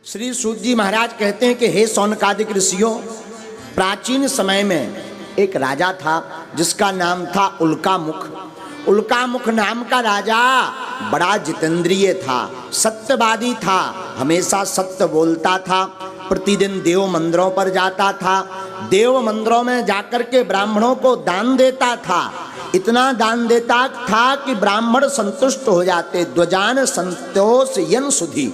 श्री सूत जी महाराज कहते हैं कि हे शौनकादिक ऋषियों, प्राचीन समय में एक राजा था जिसका नाम था उल्कामुख। उल्कामुख नाम का राजा बड़ा जितेंद्रिय था, सत्यवादी था, हमेशा सत्य बोलता था। प्रतिदिन देव मंदिरों पर जाता था, देव मंदिरों में जाकर के ब्राह्मणों को दान देता था। इतना दान देता था कि ब्राह्मण संतुष्ट हो जाते। द्वजान संतोष यन सुधी,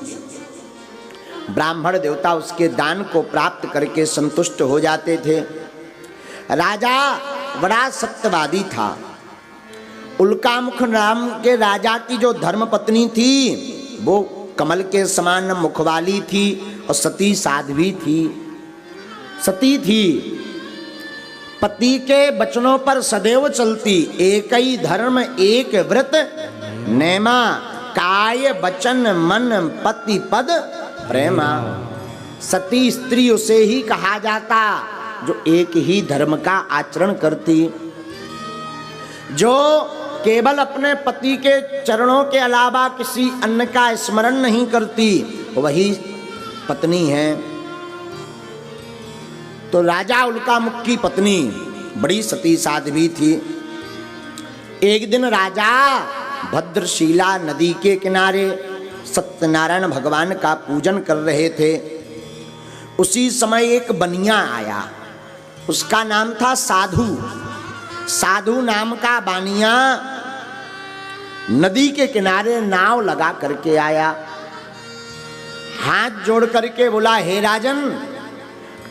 ब्राह्मण देवता उसके दान को प्राप्त करके संतुष्ट हो जाते थे। राजा बड़ा सत्यवादी था। उल्कामुख नाम के राजा की जो धर्मपत्नी थी वो कमल के समान मुख वाली थी और सती साध्वी थी, सती थी। पति के वचनों पर सदैव चलती, एक ही धर्म एक व्रत नेमा, काय वचन मन पति पद प्रेमा। सती स्त्री उसे ही कहा जाता जो एक ही धर्म का आचरण करती, जो केवल अपने पति के चरणों के अलावा किसी अन्य का स्मरण नहीं करती, वही पत्नी है। तो राजा उल्कामुख की पत्नी बड़ी सती साध्वी थी। एक दिन राजा भद्रशिला नदी के किनारे सत्यनारायण भगवान का पूजन कर रहे थे। उसी समय एक बनिया आया, उसका नाम था साधु। साधु नाम का बानिया नदी के किनारे नाव लगा करके आया। हाथ जोड़ करके बोला, हे राजन,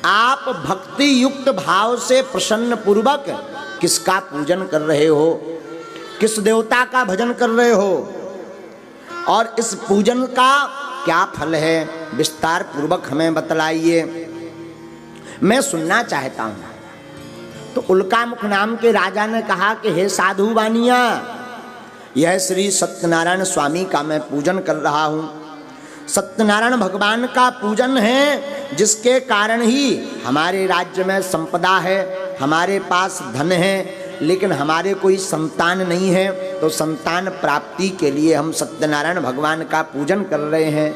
आप भक्ति युक्त भाव से प्रसन्न पूर्वक किसका पूजन कर रहे हो, किस देवता का भजन कर रहे हो, और इस पूजन का क्या फल है, विस्तार पूर्वक हमें बतलाइए, मैं सुनना चाहता हूं। तो उल्कामुख नाम के राजा ने कहा कि हे साधु बानिया, यह श्री सत्यनारायण स्वामी का मैं पूजन कर रहा हूं। सत्यनारायण भगवान का पूजन है जिसके कारण ही हमारे राज्य में संपदा है, हमारे पास धन है, लेकिन हमारे कोई संतान नहीं है। तो संतान प्राप्ति के लिए हम सत्यनारायण भगवान का पूजन कर रहे हैं।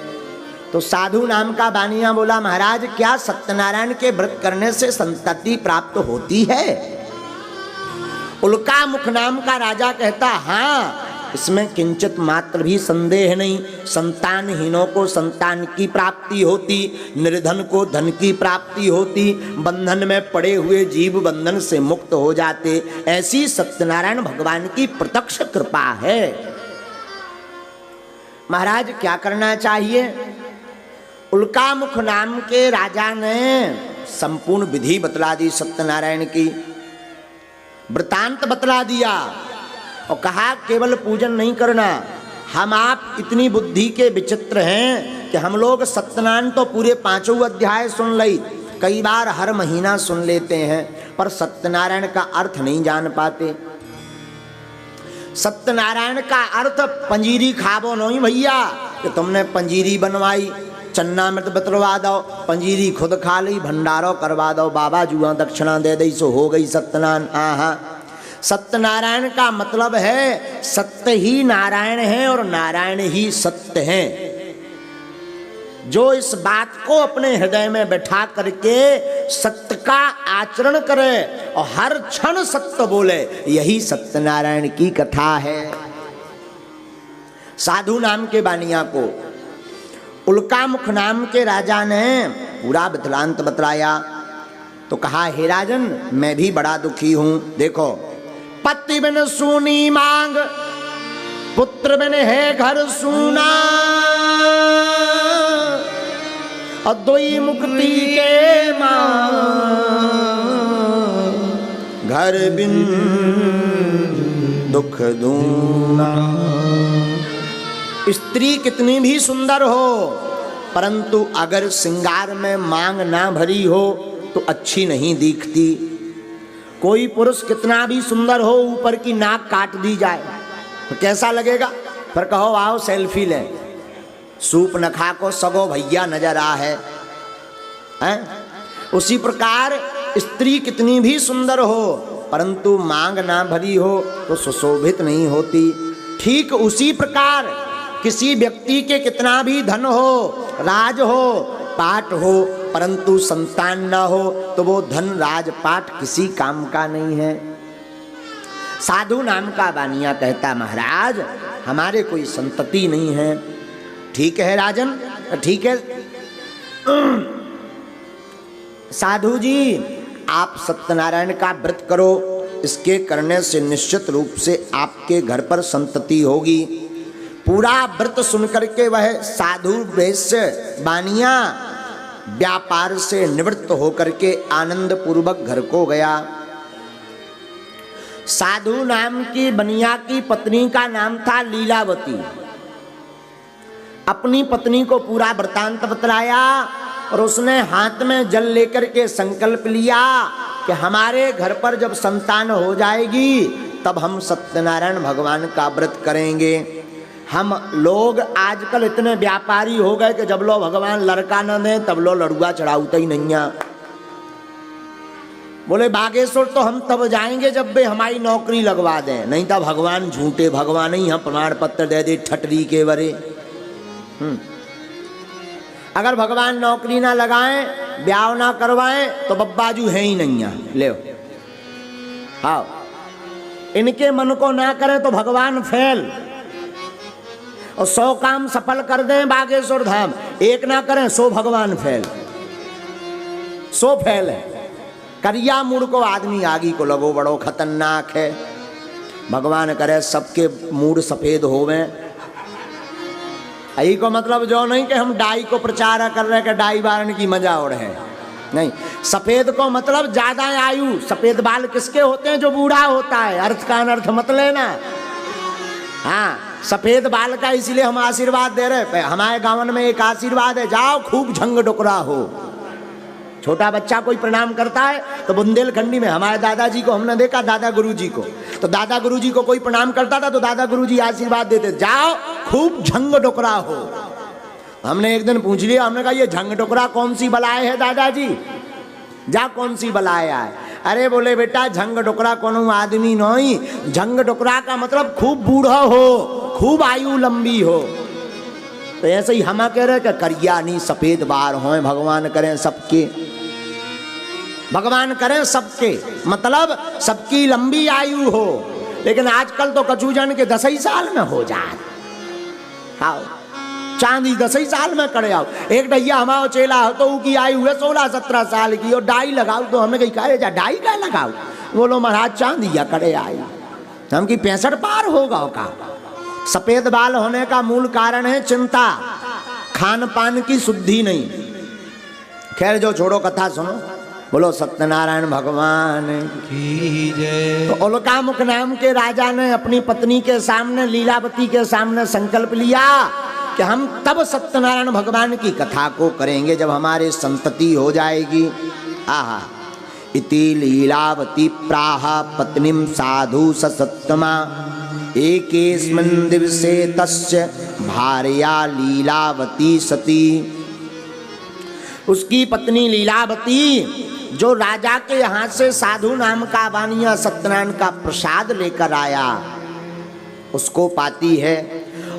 तो साधु नाम का बानिया बोला, महाराज, क्या सत्यनारायण के व्रत करने से संतति प्राप्त होती है? उल्कामुख नाम का राजा कहता, हाँ, इसमें किंचित मात्र भी संदेह नहीं। संतानहीनों को संतान की प्राप्ति होती, निर्धन को धन की प्राप्ति होती, बंधन में पड़े हुए जीव बंधन से मुक्त हो जाते। ऐसी सत्यनारायण भगवान की प्रत्यक्ष कृपा है। महाराज, क्या करना चाहिए? उल्कामुख नाम के राजा ने संपूर्ण विधि बतला दी, सत्यनारायण की वृतांत बतला दिया और कहा, केवल पूजन नहीं करना, हम आप इतनी बुद्धि के विचित्र हैं कि हम लोग सत्यनारायण तो पूरे 5 अध्याय सुन ली, कई बार हर महीना सुन लेते हैं, पर सत्यनारायण का अर्थ नहीं जान पाते। सत्यनारायण का अर्थ पंजीरी खाबो नहीं भैया कि तुमने पंजीरी बनवाई, चन्ना मृत बतलवा दो, पंजीरी खुद खा ली, भंडारो करवा दो, बाबा जुआ दक्षिणा दे दी, सो हो गई सत्यनारायण। हाँ, सत्यनारायण का मतलब है सत्य ही नारायण है और नारायण ही सत्य है। जो इस बात को अपने हृदय में बैठा करके सत्य का आचरण करे और हर क्षण सत्य बोले, यही सत्यनारायण की कथा है। साधु नाम के बानिया को उल्कामुख नाम के राजा ने पूरा वृत्तांत बतलाया। तो कहा, हे राजन, मैं भी बड़ा दुखी हूं। देखो, पति बिन सूनी मांग, पुत्र बिन है घर सूना, और दुई मुक्ति के मांग, घर बिन दुख दूना। स्त्री कितनी भी सुंदर हो, परंतु अगर श्रृंगार में मांग ना भरी हो तो अच्छी नहीं दिखती। कोई पुरुष कितना भी सुंदर हो, ऊपर की नाक काट दी जाए तो कैसा लगेगा? फिर कहो आओ सेल्फी लें, सूप नखा को सगो भैया नजर आ है, हैं? उसी प्रकार स्त्री कितनी भी सुंदर हो, परंतु मांग ना भरी हो तो सुशोभित नहीं होती। ठीक उसी प्रकार किसी व्यक्ति के कितना भी धन हो, राज हो, पाठ हो, परंतु संतान ना हो तो वो धन राज पाठ किसी काम का नहीं है। साधु नाम का बानिया कहता महाराज हमारे कोई संतति नहीं है। ठीक है राजन, ठीक है साधु जी, आप सत्यनारायण का व्रत करो, इसके करने से निश्चित रूप से आपके घर पर संतति होगी। पूरा व्रत सुनकर के वह साधु वैश्य बानिया व्यापार से निवृत्त होकर के आनंद पूर्वक घर को गया। साधु नाम की बनिया की पत्नी का नाम था लीलावती। अपनी पत्नी को पूरा वृतांत बतलाया और उसने हाथ में जल लेकर के संकल्प लिया कि हमारे घर पर जब संतान हो जाएगी तब हम सत्यनारायण भगवान का व्रत करेंगे। हम लोग आजकल इतने व्यापारी हो गए कि जब लो भगवान लड़का न दे तब लो लड़ुआ चढ़ाऊता ही नहीं है। बोले बागेश्वर तो हम तब जाएंगे जब वे हमारी नौकरी लगवा दें, नहीं तो भगवान झूठे भगवान ही हम प्रमाण पत्र दे दे ठटरी के बरे। अगर भगवान नौकरी ना लगाएं, ब्याह ना करवाएं तो बब्बाजू है ही नहीं है। ले हाँ, इनके मन को ना करें तो भगवान फेल, और 100 काम सफल कर दें बागेश्वर धाम, एक ना करें सो भगवान फेल, सो फेल है। करिया मूड को आदमी आगी को लगो बड़ो खतरनाक है। भगवान करे सबके मूड सफेद होवे। यही को मतलब जो नहीं कि हम डाई को प्रचार कर रहे कि डाई बारन की मजा उड़ है, नहीं। सफेद को मतलब ज्यादा आयु, सफेद बाल किसके होते हैं? जो बूढ़ा होता है। अर्थ का अनर्थ मत लेना। हाँ, सफेद बाल का इसलिए हम आशीर्वाद दे रहे। हमारे गांव में एक आशीर्वाद है, जाओ खूब झंग डुकरा हो। छोटा बच्चा कोई प्रणाम करता है तो बुंदेलखंडी में हमारे दादाजी को हमने देखा, दादा गुरुजी को, तो दादा गुरुजी को कोई प्रणाम करता था तो दादा गुरुजी आशीर्वाद देते, जाओ खूब झंग डुकरा हो। हमने एक दिन पूछ लिया, हमने कहा ये झंग डुकरा कौन सी बलाए है दादाजी? जा कौन सी बलाए आए? अरे बोले बेटा झंग डुकरा कोनो आदमी नहीं, झंग डुकरा का मतलब खूब बूढ़ा हो, खूब आयु लंबी हो। तो ऐसे ही हम कह रहे कि करिया नहीं सफेद बाल हों, भगवान करें सबके, भगवान करें सबके, मतलब सबकी लंबी आयु हो। लेकिन आजकल तो कचूजन के 10 ही साल में हो जाए। हाँ, चांदी 10 ही साल में करे आओ। एक ढैया हमारा चेला हो तो उसकी आयु है 16-17 साल की, और डाई लगाओ तो हमने कही कहे जा डाई का लगाओ? बोलो महाराज चांदी या करे आई, हम की 65 पार होगा का। सफेद बाल होने का मूल कारण है चिंता, खान पान की शुद्धि नहीं। खैर जो छोड़ो, कथा सुनो। बोलो सत्यनारायण भगवान की जय। तो उल्कामुख नाम के राजा ने अपनी पत्नी के सामने, लीलावती के सामने संकल्प लिया कि हम तब सत्यनारायण भगवान की कथा को करेंगे जब हमारे संतति हो जाएगी। आहा, इति लीलावती प्राह पत्नीम साधु सत्तमा एकेस्मिन् दिवसे तस्य भार्या लीलावती सती। उसकी पत्नी लीलावती जो राजा के यहाँ से साधु नाम का बानिया सत्यनारायण का प्रसाद लेकर आया उसको पाती है,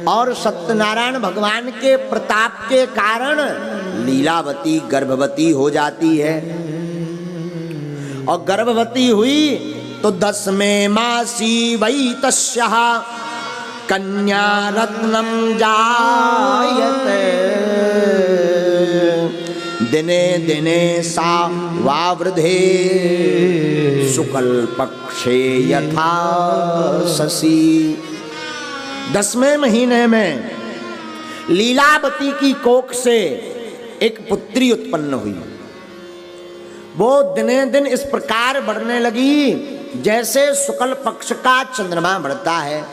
और सत्यनारायण भगवान के प्रताप के कारण लीलावती गर्भवती हो जाती है। और गर्भवती हुई तो 10वें मासी वै तस्याः कन्या रत्नम जायते दिने दिने सा वावृधे शुक्ल पक्षे यथा शशि। 10वें महीने में लीलावती की कोख से एक पुत्री उत्पन्न हुई। वो दिने दिन इस प्रकार बढ़ने लगी जैसे शुक्ल पक्ष का चंद्रमा बढ़ता है,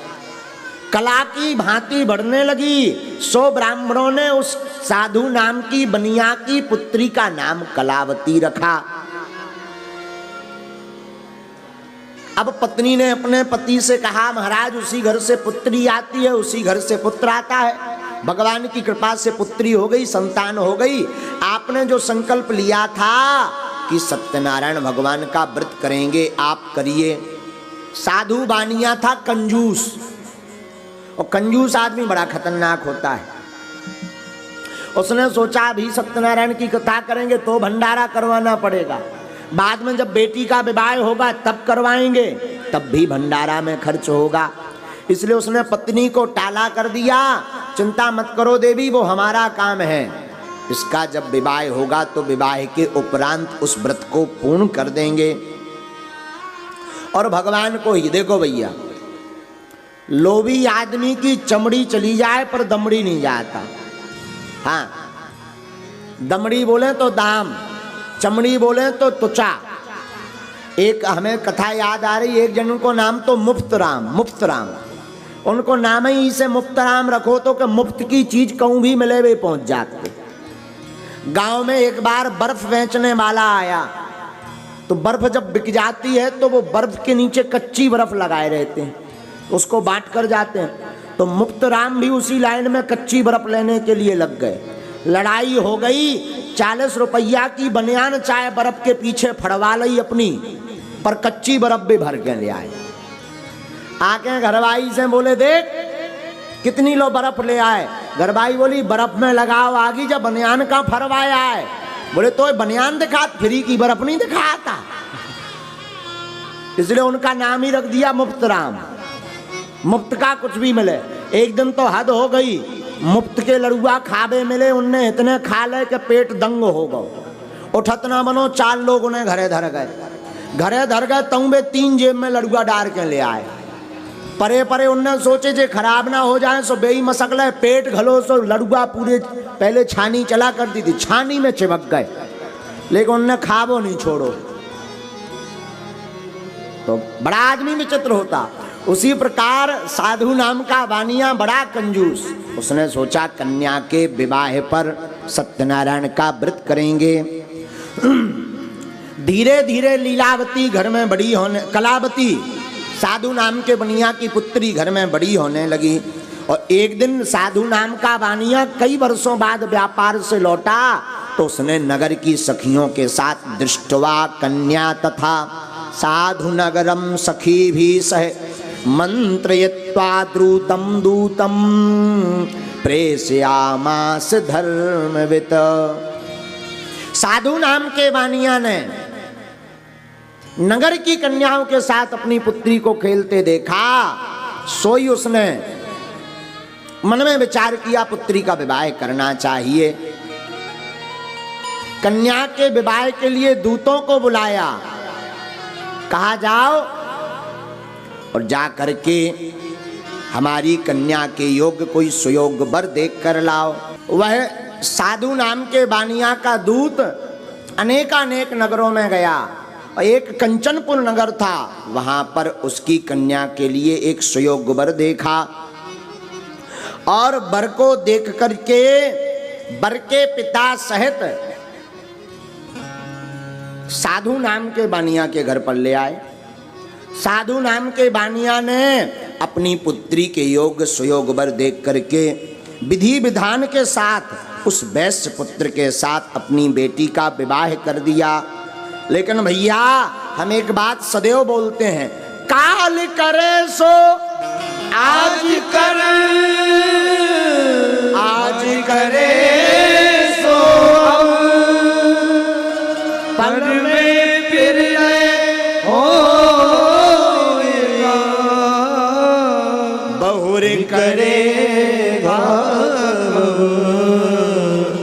कला की भांति बढ़ने लगी। सो ब्राह्मणों ने उस साधु नाम की बनिया की पुत्री का नाम कलावती रखा। अब पत्नी ने अपने पति से कहा, महाराज उसी घर से पुत्री आती है, उसी घर से पुत्र आता है। भगवान की कृपा से पुत्री हो गई, संतान हो गई। आपने जो संकल्प लिया था कि सत्यनारायण भगवान का व्रत करेंगे, आप करिए। साधु बानिया था कंजूस, और कंजूस आदमी बड़ा खतरनाक होता है। उसने सोचा अभी सत्यनारायण की कथा करेंगे तो भंडारा करवाना पड़ेगा, बाद में जब बेटी का विवाह होगा तब करवाएंगे, तब भी भंडारा में खर्च होगा। इसलिए उसने पत्नी को टाला कर दिया, चिंता मत करो देवी, वो हमारा काम है, इसका जब विवाह होगा तो विवाह के उपरांत उस व्रत को पूर्ण कर देंगे। और भगवान को ही देखो भैया, लोभी आदमी की चमड़ी चली जाए पर दमड़ी नहीं जाता। हाँ, दमड़ी बोले तो दाम, चमड़ी बोले तो त्वचा। एक हमें कथा याद आ रही, एक जन को नाम तो मुफ्त राम, मुफ्त राम, उनको नाम ही से मुफ्त राम रखो तो कि मुफ्त की चीज कहूं भी मिले वे पहुंच जाते। गांव में एक बार बर्फ बेचने वाला आया, तो बर्फ जब बिक जाती है तो वो बर्फ के नीचे कच्ची बर्फ लगाए रहते हैं, उसको बांट कर जाते हैं। तो मुफ्त राम भी उसी लाइन में कच्ची बर्फ लेने के लिए लग गए। लड़ाई हो गई, 40 रुपया की बनियान चाय बर्फ के पीछे फड़वा ली अपनी, पर कच्ची बर्फ भी भर के ले आए। आके घरवाई से बोले देख कितनी लो बर्फ ले आए। घरवाई बोली बर्फ में लगाओ आगी, जब बनियान का फरवाया है। बोले तो बनियान दिखा, फ्री की बर्फ नहीं दिखाता। इसलिए उनका नाम ही रख दिया मुफ्त राम, मुफ्त का कुछ भी मिले। एक दिन तो हद हो गई, मुफ्त के लड़ुआ खाबे मिले, उनने इतने खा ले कि पेट दंग हो गए। उठत ना बनो, 4 लोग उन्हें घरे धर गए, घरे धर गए तऊ वे 3 जेब में लड़ुआ डाल के ले आए। परे परे उनने सोचे जे खराब ना हो जाए, सो बेई मसक ले, पेट घलो सो लड़ुआ पूरे, पहले छानी चला करती थी, छानी में चिपक गए, लेकिन उनने खाबो नहीं छोड़ो। तो बड़ा आदमी विचित्र होता। उसी प्रकार साधु नाम का वानिया बड़ा कंजूस, उसने सोचा कन्या के विवाह पर सत्यनारायण का व्रत करेंगे। धीरे धीरे लीलावती घर में बड़ी होने, कलावती साधु नाम के बनिया की पुत्री घर में बड़ी होने लगी। और एक दिन साधु नाम का वानिया कई वर्षों बाद व्यापार से लौटा, तो उसने नगर की सखियों के साथ दृष्टवा कन्या तथा साधु नगरम सखी भी सह मंत्रयित्वा द्रुतं दूतं प्रेषयामास धर्मवित। साधु नाम के वानिया ने नगर की कन्याओं के साथ अपनी पुत्री को खेलते देखा, सोई उसने मन में विचार किया पुत्री का विवाह करना चाहिए। कन्या के विवाह के लिए दूतों को बुलाया, कहा जाओ और जा करके हमारी कन्या के योग्य कोई सुयोग वर देख कर लाओ। वह साधु नाम के वानिया का दूत अनेकानेक नगरों में गया, और एक कंचनपुर नगर था, वहां पर उसकी कन्या के लिए एक सुयोग वर देखा। और वर को देख करके वर के पिता सहित साधु नाम के वानिया के घर पर ले आए। साधु नाम के वानिया ने अपनी पुत्री के योग सुयोग वर देख करके विधि विधान के साथ उस वैश्य पुत्र के साथ अपनी बेटी का विवाह कर दिया। लेकिन भैया हम एक बात सदैव बोलते हैं, काल करे सो आज कर, आज करे सो पल में फिर होएगा, बहुर करेगा।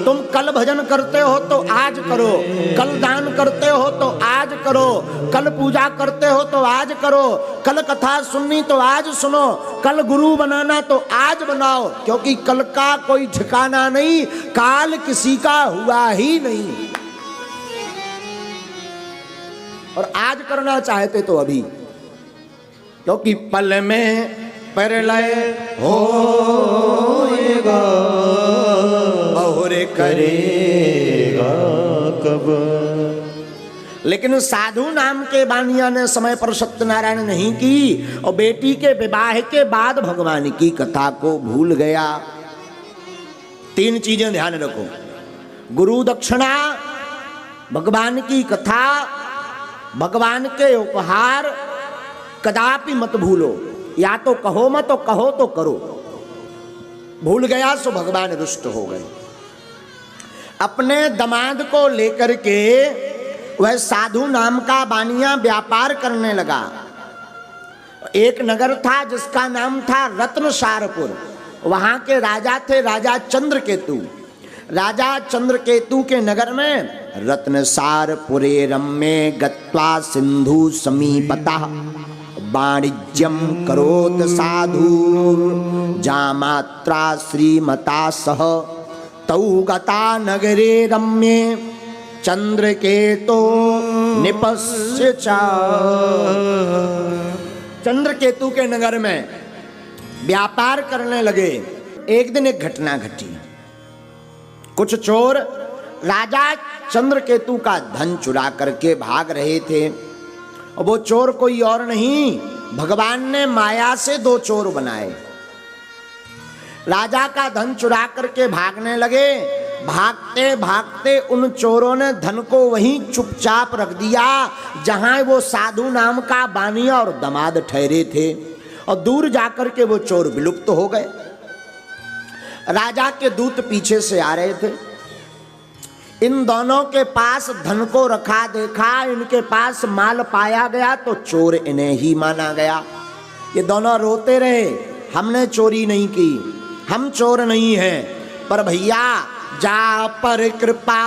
तुम कल भजन करते हो तो आज करो, कल दान करते हो तो आज करो, कल पूजा करते हो तो आज करो, कल कथा सुननी तो आज सुनो, कल गुरु बनाना तो आज बनाओ, क्योंकि कल का कोई ठिकाना नहीं, काल किसी का हुआ ही नहीं। और आज करना चाहते तो अभी, क्योंकि पल में प्रलय होएगा, बहुर करेगा कब। लेकिन साधु नाम के वानिया ने समय पर सत्यनारायण नहीं की, और बेटी के विवाह के बाद भगवान की कथा को भूल गया। 3 चीजें ध्यान रखो, गुरु दक्षिणा, भगवान की कथा, भगवान के उपहार कदापि मत भूलो। या तो कहो मत, तो कहो तो करो। भूल गया सो भगवान रुष्ट हो गए। अपने दामाद को लेकर के वह साधु नाम का बानिया व्यापार करने लगा। एक नगर था जिसका नाम था रत्नसारपुर। वहां के राजा थे राजा चंद्रकेतु। राजा चंद्रकेतु के नगर में रत्नसारपुरे रम्ये गत्वा सिंधु समीपतः वाणिज्यम करोत साधु जामात्रा श्रीमता सह तौ गता नगरे रम्ये चंद्रकेतो निपस्य च। चंद्रकेतु के नगर में व्यापार करने लगे। एक दिन एक घटना घटी। कुछ चोर राजा चंद्रकेतु का धन चुरा करके भाग रहे थे। और वो चोर कोई और नहीं, भगवान ने माया से दो चोर बनाए। राजा का धन चुरा करके भागने लगे। भागते भागते उन चोरों ने धन को वहीं चुपचाप रख दिया जहां वो साधु नाम का बानिया और दामाद ठहरे थे। और दूर जाकर के वो चोर विलुप्त हो गए। राजा के दूत पीछे से आ रहे थे। इन दोनों के पास धन को रखा देखा, इनके पास माल पाया गया तो चोर इन्हें ही माना गया। ये दोनों रोते रहे, हमने चोरी नहीं की, हम चोर नहीं हैं। पर भैया जा पर कृपा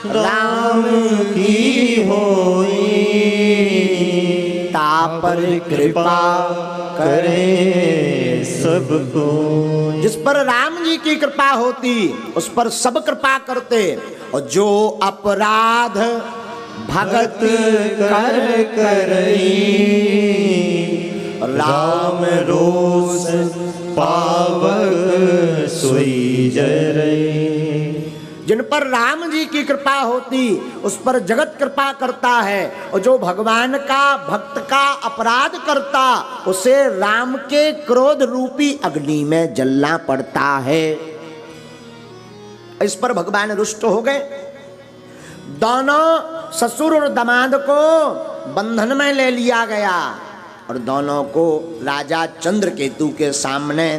राम की होई, ता पर कृपा करे सबको। जिस पर राम जी की कृपा होती उस पर सब कृपा करते। और जो अपराध भगत कर करई, राम रोष पावक सोई जरई। जिन पर राम जी की कृपा होती उस पर जगत कृपा करता है। और जो भगवान का भक्त का अपराध करता उसे राम के क्रोध रूपी अग्नि में जलना पड़ता है। इस पर भगवान रुष्ट हो गए। दोनों ससुर और दामाद को बंधन में ले लिया गया और दोनों को राजा चंद्रकेतु के सामने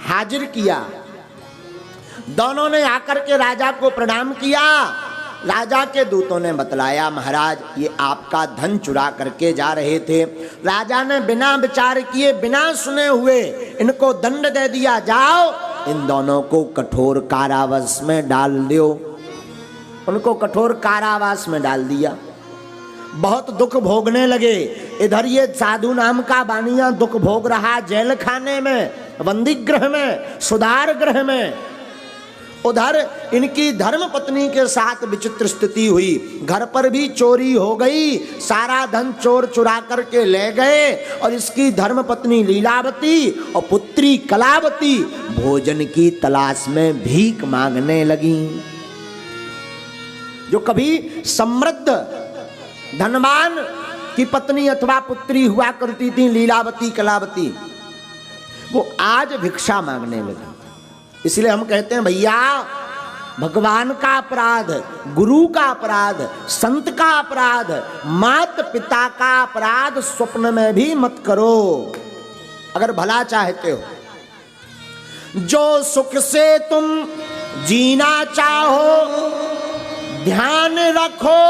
हाजिर किया। दोनों ने आकर के राजा को प्रणाम किया। राजा के दूतों ने बतलाया, महाराज ये आपका धन चुरा करके जा रहे थे। राजा ने बिना विचार किए, बिना सुने हुए इनको दंड दे दिया, जाओ इन दोनों को कठोर कारावास में डाल दो। उनको कठोर कारावास में डाल दिया। बहुत दुख भोगने लगे। इधर ये साधु नाम का बानिया दुख भोग रहा जेल खाने में, बंदी गृह में, सुधार गृह में। उधर इनकी धर्म पत्नी के साथ विचित्र स्थिति हुई। घर पर भी चोरी हो गई, सारा धन चोर चुरा करके ले गए। और इसकी धर्म पत्नी लीलावती और पुत्री कलावती भोजन की तलाश में भीख मांगने लगी। जो कभी समृद्ध धनवान की पत्नी अथवा पुत्री हुआ करती थी लीलावती कलावती, वो आज भिक्षा मांगने लगी। इसलिए हम कहते हैं भैया भगवान का अपराध, गुरु का अपराध, संत का अपराध, माता पिता का अपराध स्वप्न में भी मत करो अगर भला चाहते हो। जो सुख से तुम जीना चाहो ध्यान रखो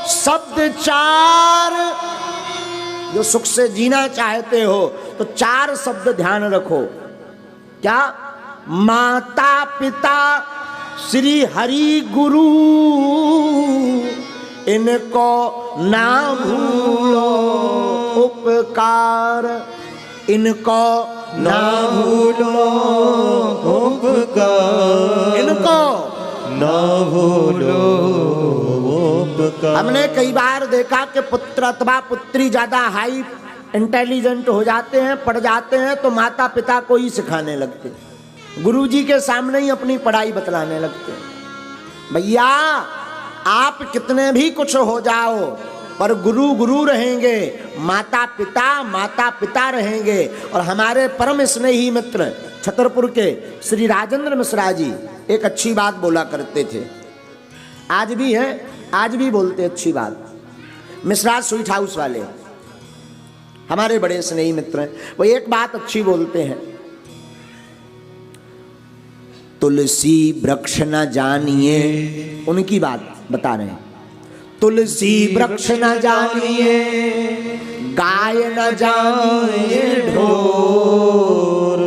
शब्द चार। जो सुख से जीना चाहते हो तो चार शब्द ध्यान रखो। क्या? माता पिता श्री हरि गुरु इनको ना भूलो उपकार, इनको ना भूलो उपकार, इनको ना भूलो उपकार। हमने कई बार देखा कि पुत्र अथवा पुत्री ज्यादा हाई इंटेलिजेंट हो जाते हैं, पढ़ जाते हैं तो माता पिता को ही सिखाने लगते हैं, गुरुजी के सामने ही अपनी पढ़ाई बतलाने लगते हैं। भैया आप कितने भी कुछ हो जाओ पर गुरु गुरु रहेंगे, माता पिता रहेंगे। और हमारे परम स्नेही मित्र छतरपुर के श्री राजेंद्र मिश्रा जी एक अच्छी बात बोला करते थे, आज भी है, आज भी बोलते अच्छी बात। मिश्रा स्वीट हाउस वाले हमारे बड़े स्नेही मित्र हैं। वो एक बात अच्छी बोलते हैं, तुलसी वृक्ष न जानिए, उनकी बात बता रहे हैं। तुलसी वृक्ष न जानिए, गाय न जानिए ढोर,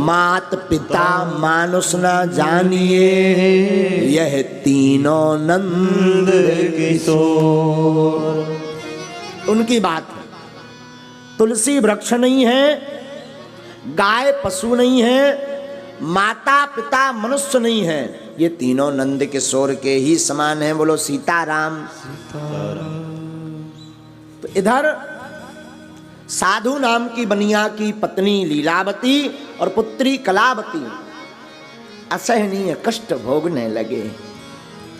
मात पिता मानुष न जानिए, यह तीनों नंद किशोर। उनकी बात है। तुलसी वृक्ष नहीं है, गाय पशु नहीं है, माता पिता मनुष्य नहीं है, ये तीनों नंद किशोर के ही समान हैं। बोलो सीताराम। तो इधर साधु नाम की बनिया की पत्नी लीलावती और पुत्री कलावती असहनीय कष्ट भोगने लगे,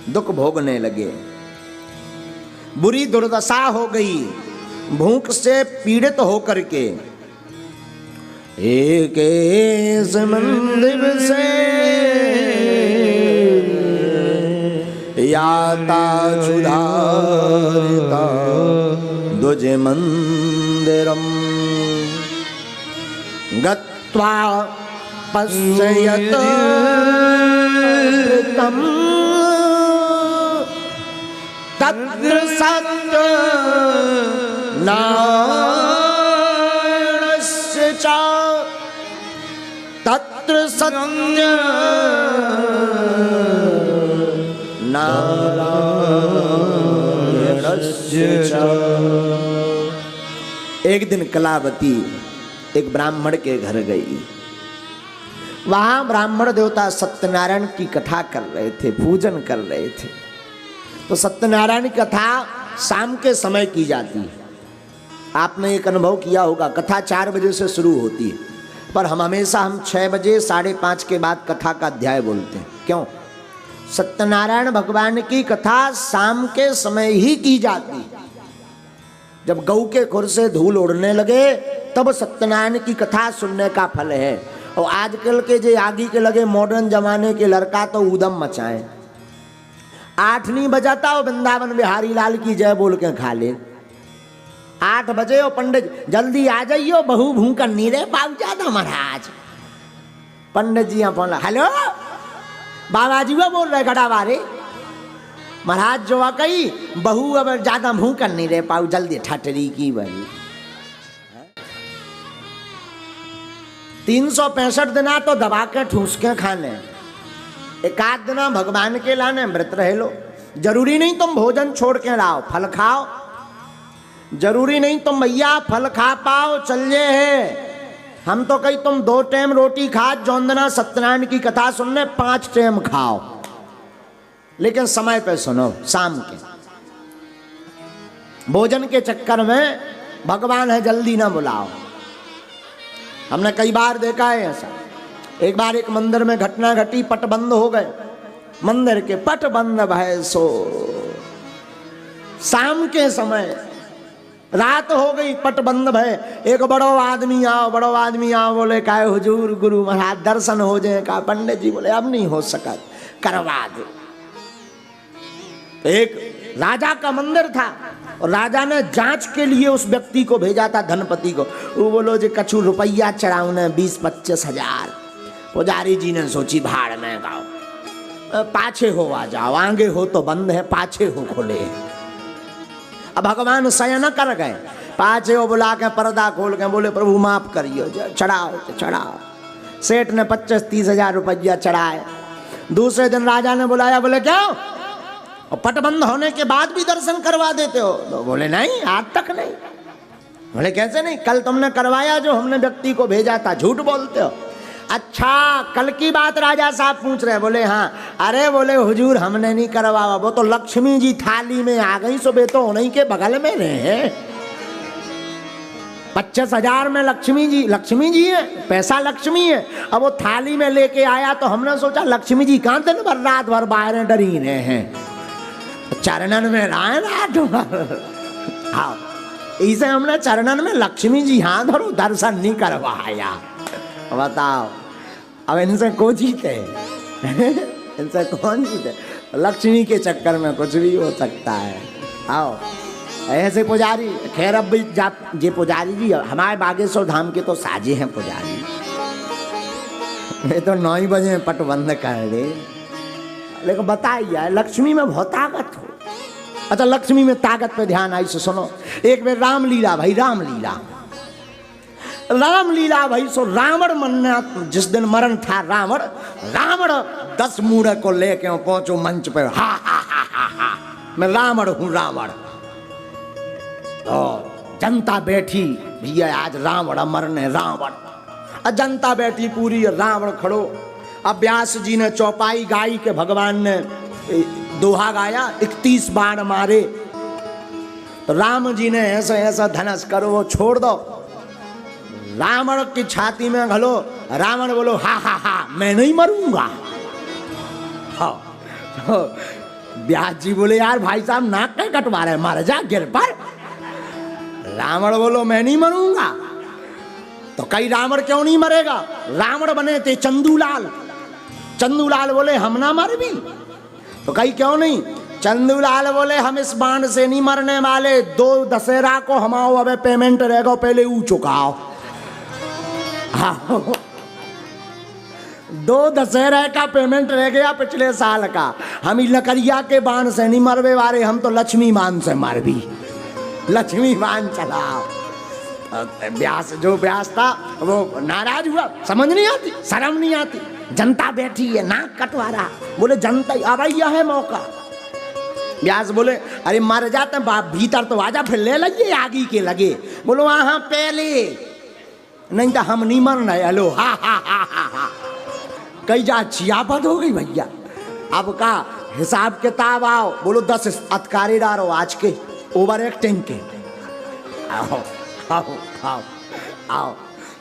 दुख भोगने लगे, बुरी दुर्दशा हो गई। भूख से पीड़ित होकर के एक मंदिर से याता क्षुधारिता द्विज मंदिरम गत्वा पश्यत तम तत्र सत्य नारायणस्य च तत्र सत्य नारायणस्य च। एक दिन कलावती एक ब्राह्मण के घर गई। वहां ब्राह्मण देवता सत्यनारायण की कथा कर रहे थे, पूजन कर रहे थे। तो सत्यनारायण की कथा शाम के समय की जाती है। आपने एक अनुभव किया होगा, कथा 4 बजे से शुरू होती है, पर हम 6 बजे 5:30 के बाद कथा का अध्याय बोलते हैं। क्यों? सत्यनारायण भगवान की कथा शाम के समय ही की जाती है। जब गऊ के खुर से धूल उड़ने लगे तब सत्यनारायण की कथा सुनने का फल है। और आजकल के जो आगे के लगे मॉडर्न जमाने के लड़का तो उदम मचाए, 8 नहीं बजाता वो वृंदावन बिहारी लाल की जय बोल के खा ले। 8 बजे वो पंडित जल्दी आ जाइयो, बहू भूखा नीरे पाव जाता महाराज। पंडित जी यहाँ फोन, हेलो बाबा जी वो बोल रहे गड़ा वारे महाराज जो कही बहू अब ज्यादा भूखा नहीं रह पाऊ, जल्दी ठटरी की बनी। 365 दिना तो दबा के ठूस के खाने, 1 आध दिना भगवान के लाने व्रत रह लो। जरूरी नहीं तुम भोजन छोड़ के लाओ, फल खाओ। जरूरी नहीं तुम भैया फल खा पाओ, चल जे है। हम तो कही तुम 2 टाइम रोटी खा जौंदना सत्यनारायण की कथा सुनने 5 टाइम खाओ, लेकिन समय पे सुनो। शाम के भोजन के चक्कर में भगवान है जल्दी ना बुलाओ। हमने कई बार देखा है ऐसा। एक बार एक मंदिर में घटना घटी, पट बंद हो गए, मंदिर के पट बंद भय सो। शाम के समय रात हो गई, पट बंद भय। एक बड़ो आदमी आओ बोले काहे हुजूर गुरु महाराज दर्शन हो जाए। कहा पंडित जी बोले अब नहीं हो सका, करवा दो। एक राजा का मंदिर था और राजा ने जांच के लिए उस व्यक्ति को भेजा था, धनपति को। वो बोलो जो कछु रुपया चढ़ाऊ ने 20-25 हजार। पुजारी जी ने सोची भाड़ में गाओ, पाछे हो आ जाओ, आगे हो तो बंद है, पाछे हो खोले। अब भगवान शयन कर गए, पाछे हो बुला के पर्दा खोल के बोले प्रभु माफ करियो, चढ़ाओ तो चढ़ाओ। सेठ ने 25-30 हजार रुपया चढ़ाए। दूसरे दिन राजा ने बुलाया, बोले क्यों और पट बंद होने के बाद भी दर्शन करवा देते हो? तो बोले नहीं आज तक नहीं। बोले कैसे नहीं? कल तुमने करवाया जो हमने व्यक्ति को भेजा था, झूठ बोलते हो। अच्छा कल की बात राजा साहब पूछ रहे? बोले हाँ। अरे बोले हुजूर हमने नहीं करवाया, वो तो लक्ष्मी जी थाली में आ गई, सुबह तो उन्हीं के बगल में रहे। 25 हजार में लक्ष्मी जी है, पैसा लक्ष्मी है। अब वो थाली में लेके आया तो हमने सोचा लक्ष्मी जी कहाँ दिन भर रात भर बाहर डरी रहे हैं, चरणन में रात भर। हाँ इसे हमने चरणन में लक्ष्मी जी हाथ धरो दर्शन नहीं करवाया। बताओ अब इनसे कौन जीते? इनसे कौन जीते? लक्ष्मी के चक्कर में कुछ भी हो सकता है। आओ ऐसे पुजारी, खैर अब भी ये पुजारी जी हमारे बागेश्वर धाम के तो साजे हैं पुजारी। मैं तो 9 बजे पट बंद कर ले। लेकिन बताइए लक्ष्मी में बहुत ताकत हो। अच्छा लक्ष्मी में ताकत पे ध्यान आई से सुनो। एक बार रामलीला भाई, रामलीला भाई सो रावण मरना, जिस दिन मरण था रावण 10 मूढ़ को लेके पहुंचो मंच पे, हा हा हा हा हा मैं रावण हूं रावण। तो जनता बैठी भैया आज रावण मरने रावण। जनता बैठी पूरी, रावण खड़ो। अब व्यास जी ने चौपाई गाई के भगवान ने दोहा गाया, 31 बाण मारे। तो राम जी ने ऐसा ऐसा धनुष करो वो छोड़ दो, रावण की छाती में घलो। रावण बोलो हा हा हा मैं नहीं मरूंगा। हाँ तो व्यास जी बोले यार भाई साहब नाक क्या कटवा रहे, मर जा गिर पर। रावण बोलो मैं नहीं मरूंगा। तो कई रावण क्यों नहीं मरेगा? रावण बने थे चंदूलाल। चंदूलाल बोले हम ना मर भी। तो कई क्यों नहीं? चंदूलाल बोले हम इस बाण से नहीं मरने वाले, 2 दशहरा को हमाओ अब पेमेंट रहेगा पहले ऊ चुकाओ। 2 दशहरा का पेमेंट रह गया पिछले साल का, हम लकड़िया के बाण से नहीं मरवे वाले, हम तो लक्ष्मी बाण से मर भी। लक्ष्मी बाण चलाओ। व्यास था वो नाराज हुआ, समझ नहीं आती, शर्म नहीं आती। जनता बैठी है नाक कटवा रहा, बोले जनता अब यह है मौका। व्यास बोले अरे मर जाते बाप भीतर तो आजा, फिर ले लगे आगे के लगे। बोलो हाँ पहले नहीं तो हम नहीं मरना। हेलो हा हा हा हा हा कई जा छियापत हो गई भैया। अब का हिसाब किताब आओ। बोलो 10 अतकारे डारो आज के ओवर एक्टिंग के। आओ आओ आओ आओ।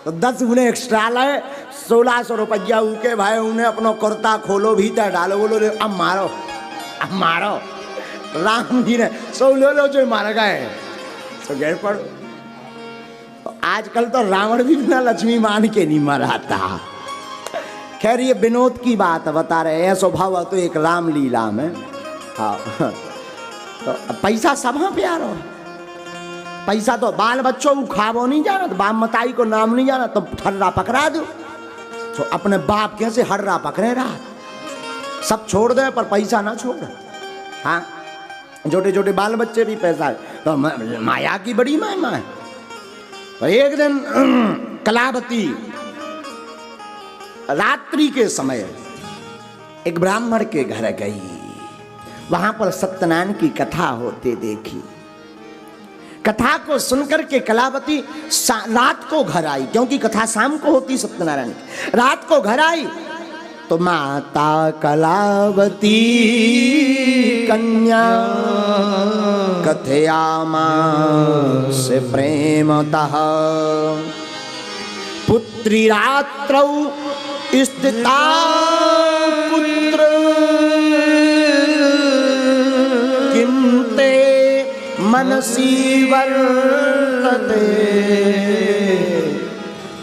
तो 10 उन्हें एक्स्ट्रा लाए, 1600 रुपया उके भाई। उन्हें अपना कुर्ता खोलो भीतर डालो, बोलो अब मारो अब मारो। राम जी ने 16 जो मार गए तो गए पड़ो। तो आजकल तो रावण भी बिना लक्ष्मी मान के नहीं मरा था। खैर ये विनोद की बात बता रहे हैं। स्वभाव तो एक रामलीला में। हाँ तो पैसा सब हाँ प्यारो है। पैसा तो बाल बच्चों को खावो नहीं जाना, तो बाप मताई को नाम नहीं जाना तो हर्रा पकड़ा दो। तो अपने बाप कैसे हर्रा पकड़े रहा, सब छोड़ दे पर पैसा ना छोड़। हाँ छोटे छोटे बाल बच्चे भी पैसा है। तो माया की बड़ी महिमा है। तो एक दिन कलावती रात्रि के समय एक ब्राह्मण के घर गई। वहां पर सत्यनारायण की कथा होते देखी। कथा को सुनकर के कलावती रात को घर आई, क्योंकि कथा शाम को होती सत्यनारायण की। रात को घर आई तो माता कलावती कन्या कथयामास प्रेमतः पुत्री रात्रौ स्थिता पुत्र किंते मनसी वर्तते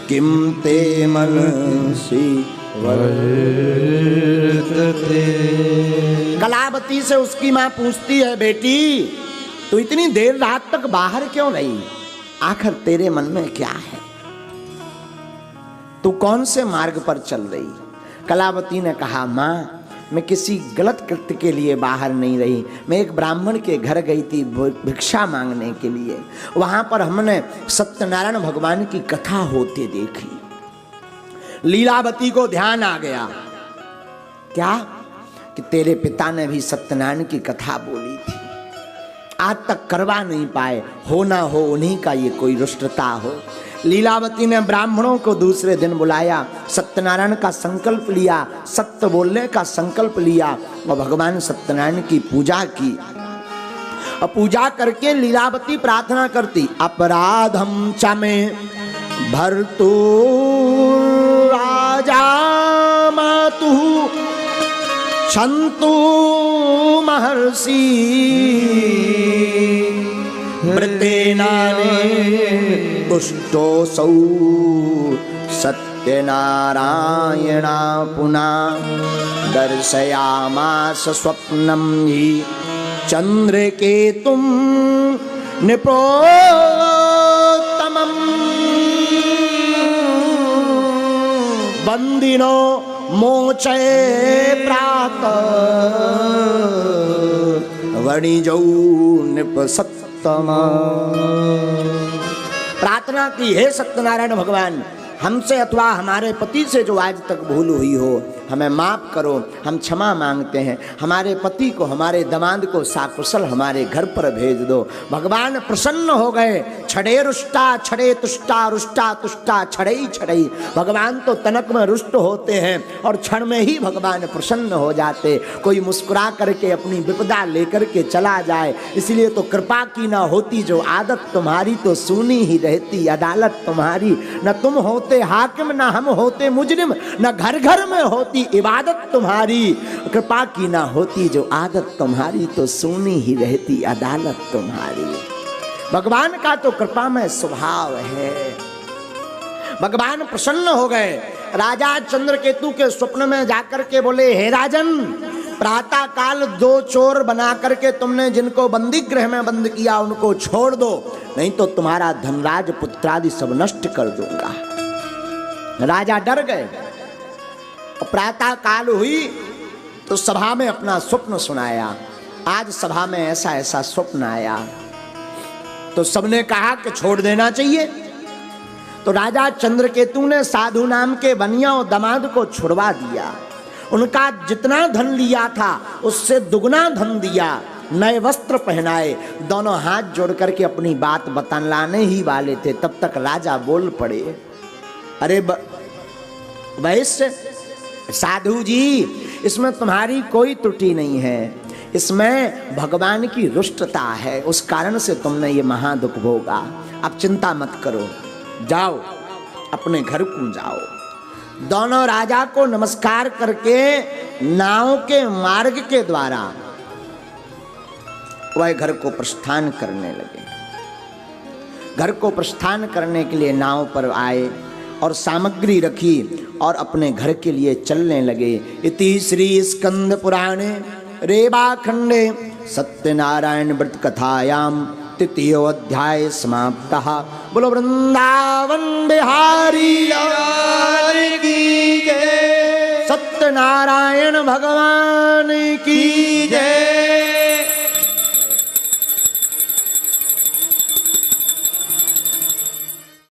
किंते मनसी वर्तते। कलावती से उसकी माँ पूछती है बेटी तू इतनी देर रात तक बाहर क्यों रही, आखिर तेरे मन में क्या है, तू कौन से मार्ग पर चल रही। कलावती ने कहा माँ मैं किसी गलत कृत्य के लिए बाहर नहीं रही, मैं एक ब्राह्मण के घर गई थी भिक्षा मांगने के लिए। वहां पर हमने सत्यनारायण भगवान की कथा होते देखी। लीलावती को ध्यान आ गया क्या कि तेरे पिता ने भी सत्यनारायण की कथा बोली थी, आज तक करवा नहीं पाए, हो ना हो उन्हीं का ये कोई रुष्टता हो। लीलावती ने ब्राह्मणों को दूसरे दिन बुलाया, सत्यनारायण का संकल्प लिया, सत्य बोलने का संकल्प लिया और भगवान सत्यनारायण की पूजा की। और पूजा करके लीलावती प्रार्थना करती अपराधम च में भर्तु राजा मातु क्षन्तु महर्षि मृतेनाने तुष्टोऽसौ सत्यनारायणा पुनः दर्शयामास स्वप्नं हि चन्द्रकेतुं निप्रोत्तमम् बंदिनो मोचे प्रात वणिजौ नृप सत्तमा। प्रार्थना की, हे सत्यनारायण भगवान, हमसे अथवा हमारे पति से जो आज तक भूल हुई हो हमें माफ करो, हम क्षमा मांगते हैं। हमारे पति को, हमारे दामाद को साकुशल हमारे घर पर भेज दो। भगवान प्रसन्न हो गए। छड़े रुष्टा छड़े तुष्टा, रुष्टा तुष्टा छड़ई छड़ई। भगवान तो तनक में रुष्ट होते हैं और क्षण में ही भगवान प्रसन्न हो जाते। कोई मुस्कुरा करके अपनी विपदा लेकर के चला जाए, इसलिए तो कृपा की ना होती जो आदत तुम्हारी तो सुनी ही रहती अदालत तुम्हारी। न तुम होते हाकिम, न हम होते मुजरिम, न घर घर में होती इबादत तुम्हारी। कृपा की ना होती जो आदत तुम्हारी तो सुनी ही रहती अदालत तुम्हारी। भगवान का तो कृपा में स्वभाव है। भगवान प्रसन्न हो गए। राजा चंद्रकेतु के स्वप्न में जाकर के बोले, हे राजन, प्रातः काल 2 चोर बना करके तुमने जिनको बंदी गृह में बंद किया उनको छोड़ दो, नहीं तो तुम्हारा धनराज पुत्रादि सब नष्ट कर दूंगा। राजा डर गए। प्रातः काल हुई तो सभा में अपना स्वप्न सुनाया। आज सभा में ऐसा ऐसा स्वप्न आया। तो सबने कहा कि छोड़ देना चाहिए। तो राजा चंद्रकेतु ने साधु नाम के बनिया और दामाद को छुड़वा दिया। उनका जितना धन लिया था उससे दुगना धन दिया। नए वस्त्र पहनाए। दोनों हाथ जोड़ करके अपनी बात बतलाने ही वाले थे, तब तक राजा बोल पड़े, अरे वैश्य साधु जी, इसमें तुम्हारी कोई त्रुटि नहीं है, इसमें भगवान की रुष्टता है, उस कारण से तुमने ये महादुख भोगा। अब चिंता मत करो, जाओ अपने घर को जाओ। दोनों राजा को नमस्कार करके नाव के मार्ग के द्वारा वह घर को प्रस्थान करने लगे। घर को प्रस्थान करने के लिए नाव पर आए और सामग्री रखी और अपने घर के लिए चलने लगे। इति श्री स्कंद पुराणे रेवाखंडे सत्यनारायण व्रत कथायाम 3 अध्याय समाप्तः। बोलो वृंदावन बिहारी की जय, सत्यनारायण भगवान की जय।